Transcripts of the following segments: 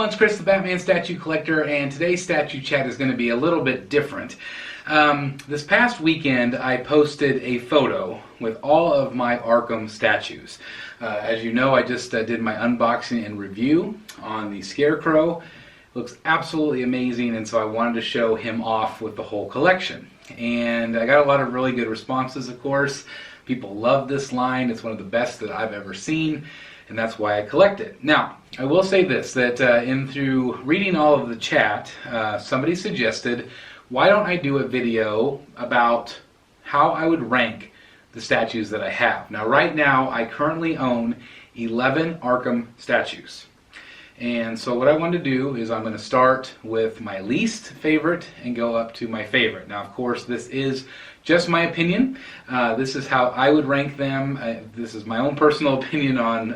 everyone, it's Chris the Batman Statue Collector, and today's statue chat is going to be a little bit different. This past weekend I posted a photo with all of my Arkham statues. As you know, I just did my unboxing and review on the Scarecrow. Looks absolutely amazing, and so I wanted to show him off with the whole collection. And I got a lot of really good responses, of course. People love this line. It's one of the best that I've ever seen, and that's why I collect it. Now, I will say this, that through reading all of the chat, somebody suggested, why don't I do a video about how I would rank the statues that I have. Now, right now, I currently own 11 Arkham statues. And so what I want to do is I'm going to start with my least favorite and go up to my favorite. Now, of course, this is just my opinion. This is how I would rank them. This is my own personal opinion on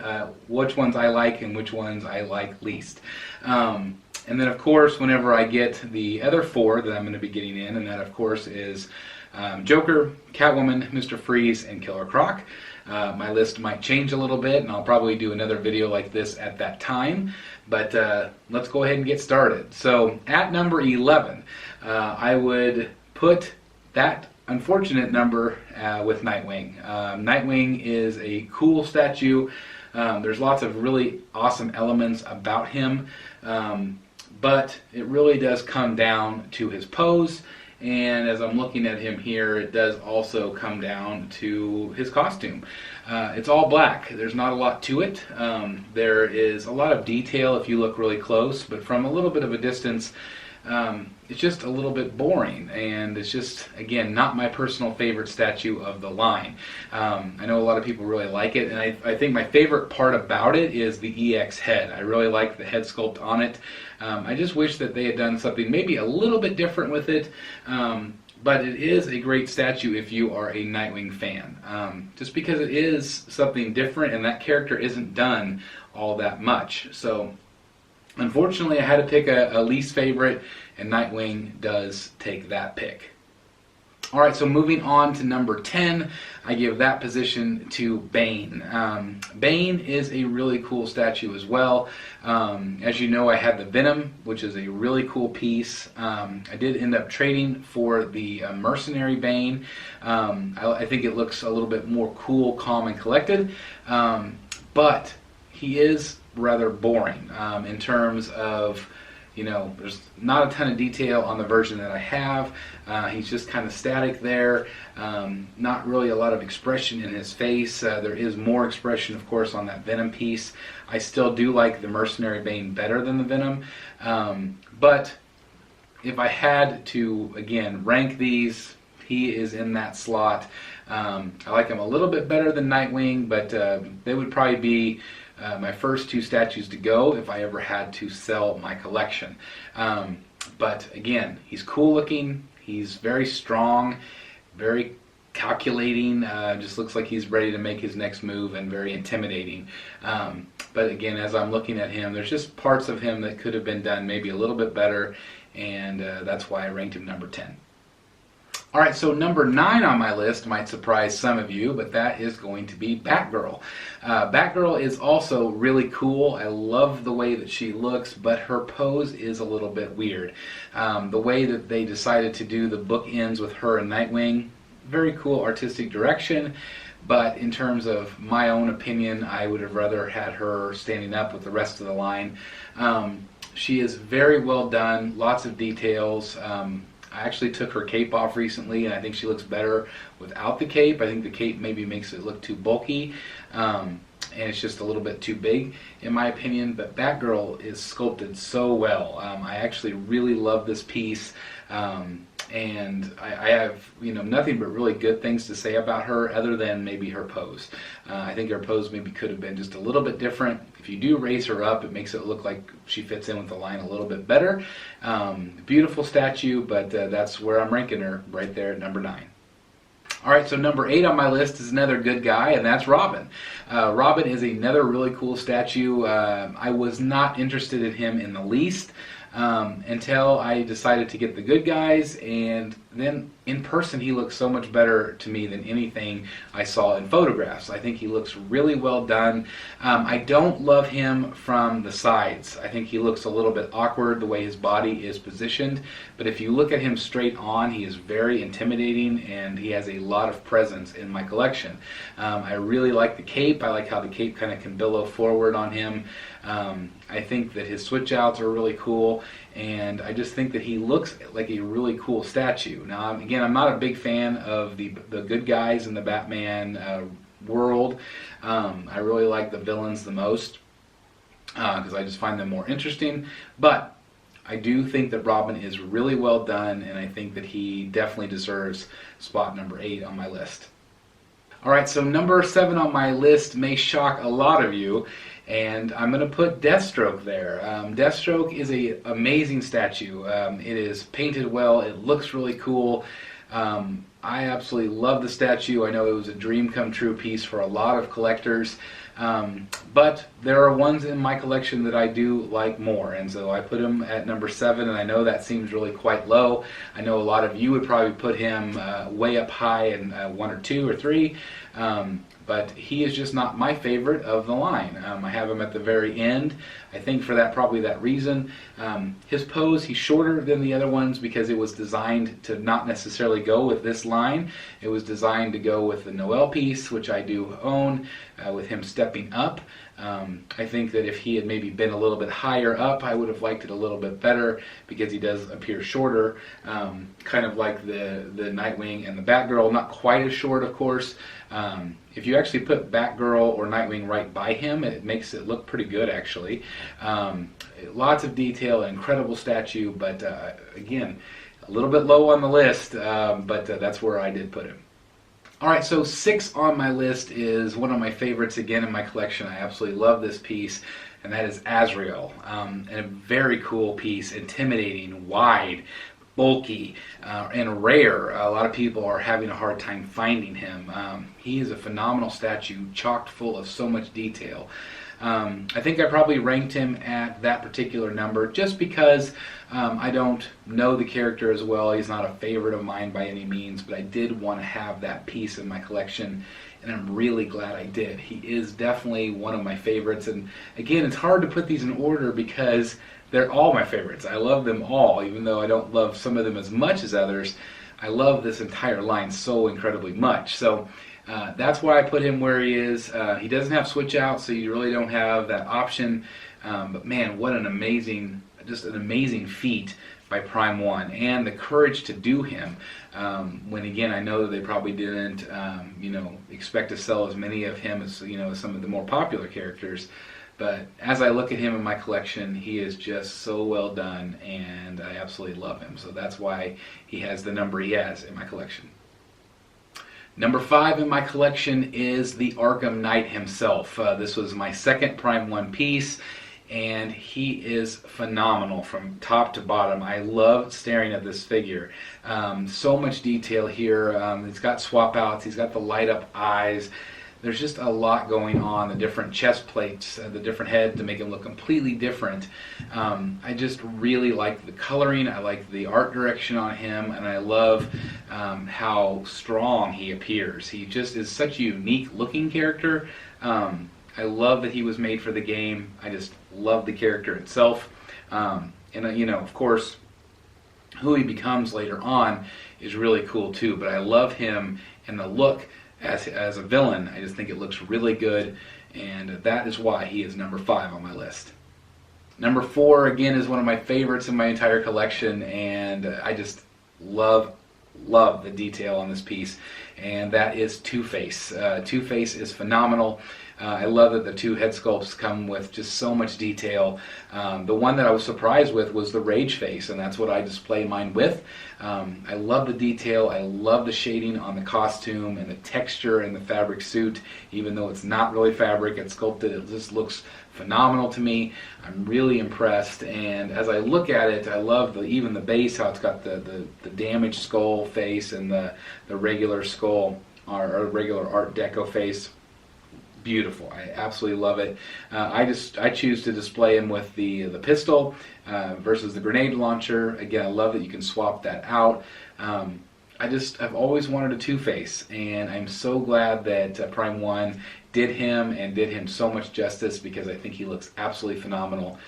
which ones I like and which ones I like least. And then, of course, whenever I get the other four that I'm going to be getting in, and that, of course, is Joker, Catwoman, Mr. Freeze, and Killer Croc. My list might change a little bit, and I'll probably do another video like this at that time. But let's go ahead and get started. So at number 11, I would put that unfortunate number with Nightwing. Nightwing is a cool statue. There's lots of really awesome elements about him, but it really does come down to his pose. And as I'm looking at him here, it does also come down to his costume. It's all black. There's not a lot to it. There is a lot of detail if you look really close, but from a little bit of a distance, it's just a little bit boring, and it's just, again, not my personal favorite statue of the line. I know a lot of people really like it, and I think my favorite part about it is the EX head. I really like the head sculpt on it. I just wish that they had done something maybe a little bit different with it, but it is a great statue if you are a Nightwing fan, just because it is something different, and that character isn't done all that much. So unfortunately, I had to pick a least favorite, and Nightwing does take that pick. Alright, so moving on to number 10, I give that position to Bane. Bane is a really cool statue as well. As you know, I had the Venom, which is a really cool piece. I did end up trading for the Mercenary Bane. I think it looks a little bit more cool, calm, and collected, but he is rather boring in terms of, you know, there's not a ton of detail on the version that I have. He's just kind of static there. Not really a lot of expression in his face. There is more expression, of course, on that Venom piece. I still do like the Mercenary Bane better than the Venom. But if I had to, again, rank these, he is in that slot. I like him a little bit better than Nightwing, but they would probably be my first two statues to go if I ever had to sell my collection. But again, he's cool looking, he's very strong, very calculating, just looks like he's ready to make his next move, and very intimidating. But again, as I'm looking at him, there's just parts of him that could have been done maybe a little bit better, and that's why I ranked him number 10. Alright, so number 9 on my list might surprise some of you, but that is going to be Batgirl. Batgirl is also really cool. I love the way that she looks, but her pose is a little bit weird. The way that they decided to do the bookends with her and Nightwing, very cool artistic direction, but in terms of my own opinion, I would have rather had her standing up with the rest of the line. She is very well done, lots of details. I actually took her cape off recently, and I think she looks better without the cape. I think the cape maybe makes it look too bulky, and it's just a little bit too big, in my opinion. But Batgirl is sculpted so well. I actually really love this piece, and I have, you know, nothing but really good things to say about her, other than maybe her pose. I think her pose maybe could have been just a little bit different. If you do raise her up, it makes it look like she fits in with the line a little bit better. Beautiful statue, but that's where I'm ranking her, right there at number 9. Alright, so number 8 on my list is another good guy, and that's Robin. Robin is another really cool statue. I was not interested in him in the least until I decided to get the good guys, and then in person he looks so much better to me than anything I saw in photographs. I think he looks really well done. I don't love him from the sides. I think he looks a little bit awkward the way his body is positioned, but if you look at him straight on, he is very intimidating and he has a lot of presence in my collection. I really like the cape. I like how the cape kind of can billow forward on him. I think that his switch outs are really cool, and I just think that he looks like a really cool statue. Now, again, I'm not a big fan of the good guys in the Batman world. I really like the villains the most because I just find them more interesting. But I do think that Robin is really well done, and I think that he definitely deserves spot number 8 on my list. Alright, so number 7 on my list may shock a lot of you, and I'm going to put Deathstroke there. Deathstroke is an amazing statue. It is painted well, it looks really cool. I absolutely love the statue. I know it was a dream come true piece for a lot of collectors. But there are ones in my collection that I do like more, and so I put him at number 7, and I know that seems really quite low. I know a lot of you would probably put him way up high in 1 or 2 or 3, but he is just not my favorite of the line. I have him at the very end. I think for probably that reason. His pose, he's shorter than the other ones because it was designed to not necessarily go with this line. It was designed to go with the Noel piece, which I do own, with him stepping up. I think that if he had maybe been a little bit higher up, I would have liked it a little bit better because he does appear shorter, kind of like the Nightwing and the Batgirl. Not quite as short, of course. If you actually put Batgirl or Nightwing right by him, it makes it look pretty good, actually. Lots of detail, incredible statue, but again, a little bit low on the list, but that's where I did put him. Alright, so 6 on my list is one of my favorites again in my collection. I absolutely love this piece, and that is Azrael. And a very cool piece, intimidating, wide, bulky, and rare. A lot of people are having a hard time finding him. He is a phenomenal statue, chocked full of so much detail. I think I probably ranked him at that particular number just because I don't know the character as well. He's not a favorite of mine by any means, but I did want to have that piece in my collection, and I'm really glad I did. He is definitely one of my favorites, and again, it's hard to put these in order because they're all my favorites. I love them all, even though I don't love some of them as much as others. I love this entire line so incredibly much. So that's why I put him where he is. He doesn't have switch out, so you really don't have that option. But man, what an amazing, just an amazing feat by Prime One, and the courage to do him. When again, I know that they probably didn't, expect to sell as many of him as as some of the more popular characters. But as I look at him in my collection, he is just so well done, and I absolutely love him. So that's why he has the number he has in my collection. Number 5 in my collection is the Arkham Knight himself. This was my second Prime 1 piece, and he is phenomenal from top to bottom. I love staring at this figure. So much detail here. He's got swap outs, he's got the light up eyes. There's just a lot going on, the different chest plates, the different heads to make him look completely different. I just really like the coloring, I like the art direction on him, and I love how strong he appears. He just is such a unique looking character. I love that he was made for the game. I just love the character itself. And of course, who he becomes later on is really cool too, but I love him and the look as a villain. I just think it looks really good, and that is why he is number 5 on my list. Number 4 again is one of my favorites in my entire collection, and I just love the detail on this piece, and that is Two-Face. Two-Face is phenomenal. I love that the 2 head sculpts come with just so much detail. The one that I was surprised with was the Rage face, and that's what I display mine with. I love the detail, I love the shading on the costume and the texture in the fabric suit. Even though it's not really fabric, it's sculpted, it just looks phenomenal to me. I'm really impressed, and as I look at it, I love even the base, how it's got the damaged skull face and the regular skull, or regular Art Deco face. beautiful. I absolutely love it. I choose to display him with the pistol versus the grenade launcher. Again, I love that you can swap that out. I've always wanted a Two-Face, and I'm so glad that Prime 1 did him and did him so much justice, because I think he looks absolutely phenomenal.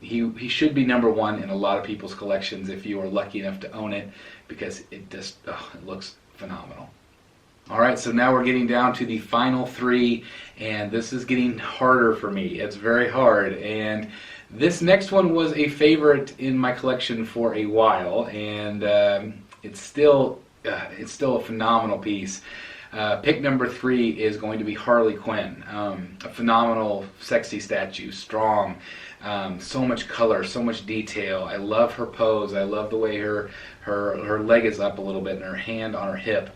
He should be number one in a lot of people's collections if you are lucky enough to own it, because it looks phenomenal. Alright, so now we're getting down to the final three, and this is getting harder for me. It's very hard, and this next one was a favorite in my collection for a while, and it's still a phenomenal piece. Pick number 3 is going to be Harley Quinn. A phenomenal, sexy statue, strong, so much color, so much detail. I love her pose. I love the way her leg is up a little bit and her hand on her hip.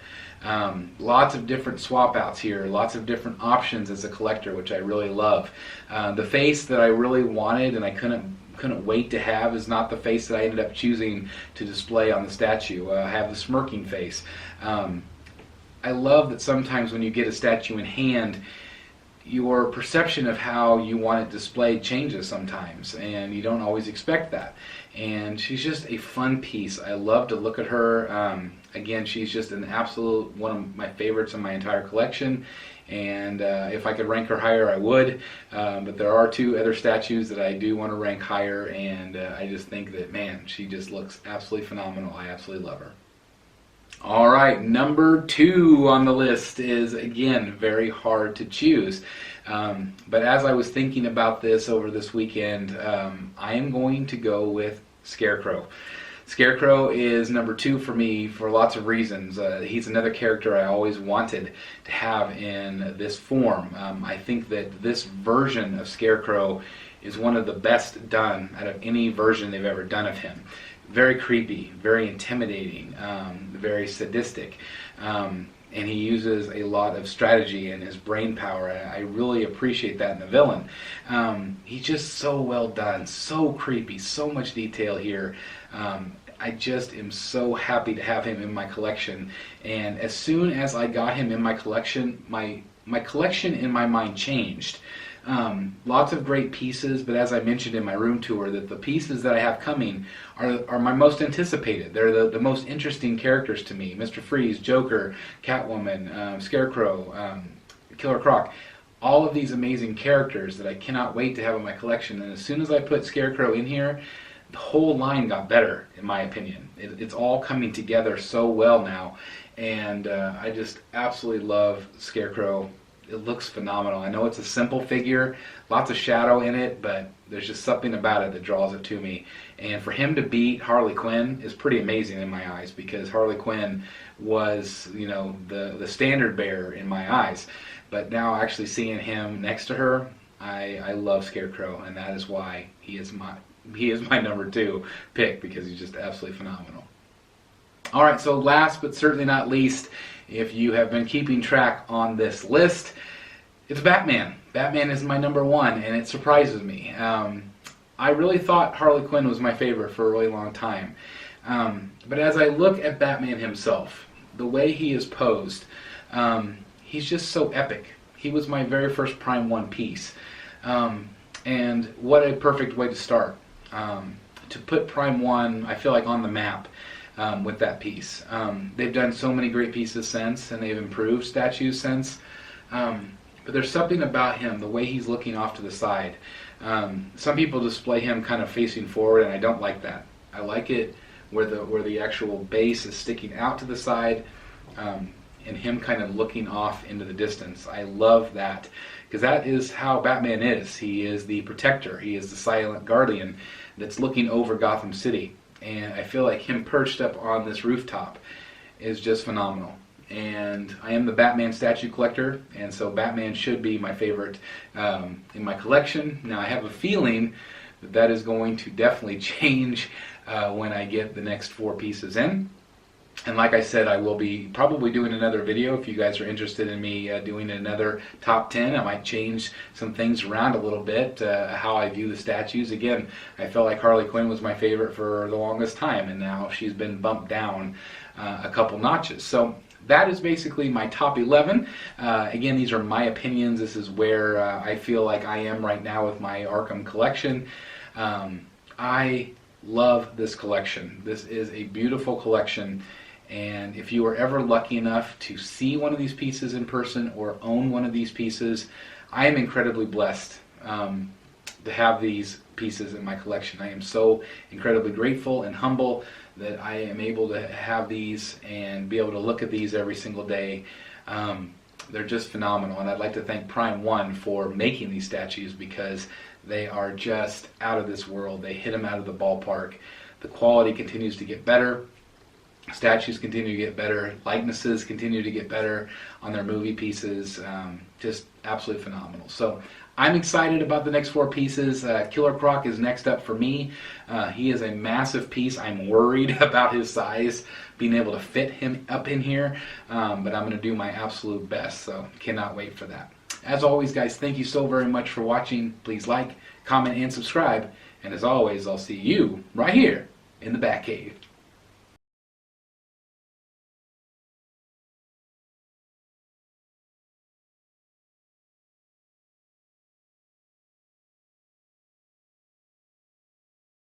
Lots of different swap outs here, lots of different options as a collector, which I really love. The face that I really wanted and I couldn't wait to have is not the face that I ended up choosing to display on the statue. I have the smirking face. I love that sometimes when you get a statue in hand, your perception of how you want it displayed changes sometimes, and you don't always expect that. And she's just a fun piece. I love to look at her. Again, she's just an absolute one of my favorites in my entire collection, and if I could rank her higher, I would. But there are 2 other statues that I do want to rank higher, and I just think that, man, she just looks absolutely phenomenal. I absolutely love her. Alright, number 2 on the list is, again, very hard to choose. But as I was thinking about this over this weekend, I am going to go with Scarecrow. Scarecrow is number 2 for me for lots of reasons. He's another character I always wanted to have in this form. I think that this version of Scarecrow is one of the best done out of any version they've ever done of him. Very creepy, very intimidating, very sadistic, and he uses a lot of strategy and his brain power. I really appreciate that in the villain. He's just so well done, so creepy, so much detail here. I just am so happy to have him in my collection, and as soon as I got him in my collection, my collection in my mind changed. Lots of great pieces, but as I mentioned in my room tour, that the pieces that I have coming are my most anticipated. They're the most interesting characters to me. Mr. Freeze, Joker, Catwoman, Scarecrow, Killer Croc. All of these amazing characters that I cannot wait to have in my collection. And as soon as I put Scarecrow in here, the whole line got better, in my opinion. It's all coming together so well now. And I just absolutely love Scarecrow. It looks phenomenal. I know it's a simple figure, lots of shadow in it, but there's just something about it that draws it to me. And for him to beat Harley Quinn is pretty amazing in my eyes, because Harley Quinn was, you know, the standard bearer in my eyes. But now actually seeing him next to her, I love Scarecrow, and that is why he is my number 2 pick, because he's just absolutely phenomenal. Alright, so last but certainly not least, if you have been keeping track on this list, it's Batman. Batman is my number 1, and it surprises me. I really thought Harley Quinn was my favorite for a really long time. But as I look at Batman himself, the way he is posed, he's just so epic. He was my very first Prime 1 piece. And what a perfect way to start. To put Prime 1, I feel like, on the map. With that piece. They've done so many great pieces since, and they've improved statues since. But there's something about him, the way he's looking off to the side. Some people display him kind of facing forward, and I don't like that. I like it where the actual base is sticking out to the side, and him kind of looking off into the distance. I love that, because that is how Batman is. He is the protector. He is the silent guardian that's looking over Gotham City. And I feel like him perched up on this rooftop is just phenomenal. And I am the Batman statue collector, and so Batman should be my favorite in my collection. Now I have a feeling that is going to definitely change when I get the next 4 pieces in. And like I said, I will be probably doing another video. If you guys are interested in me doing another top 10, I might change some things around a little bit, how I view the statues. Again, I felt like Harley Quinn was my favorite for the longest time, and now she's been bumped down a couple notches. So that is basically my top 11. Again, these are my opinions. This is where I feel like I am right now with my Arkham collection. I love this collection. This is a beautiful collection, and if you are ever lucky enough to see one of these pieces in person or own one of these pieces, I am incredibly blessed to have these pieces in my collection. I am so incredibly grateful and humble that I am able to have these and be able to look at these every single day. They're just phenomenal, and I'd like to thank Prime One for making these statues, because they are just out of this world. They hit them out of the ballpark. The quality continues to get better. Statues continue to get better. Likenesses continue to get better on their movie pieces. Just absolutely phenomenal. So I'm excited about the next 4 pieces. Killer Croc is next up for me. He is a massive piece. I'm worried about his size, being able to fit him up in here, but I'm going to do my absolute best, so cannot wait for that. As always, guys, thank you so very much for watching. Please like, comment, and subscribe. And as always, I'll see you right here in the Batcave.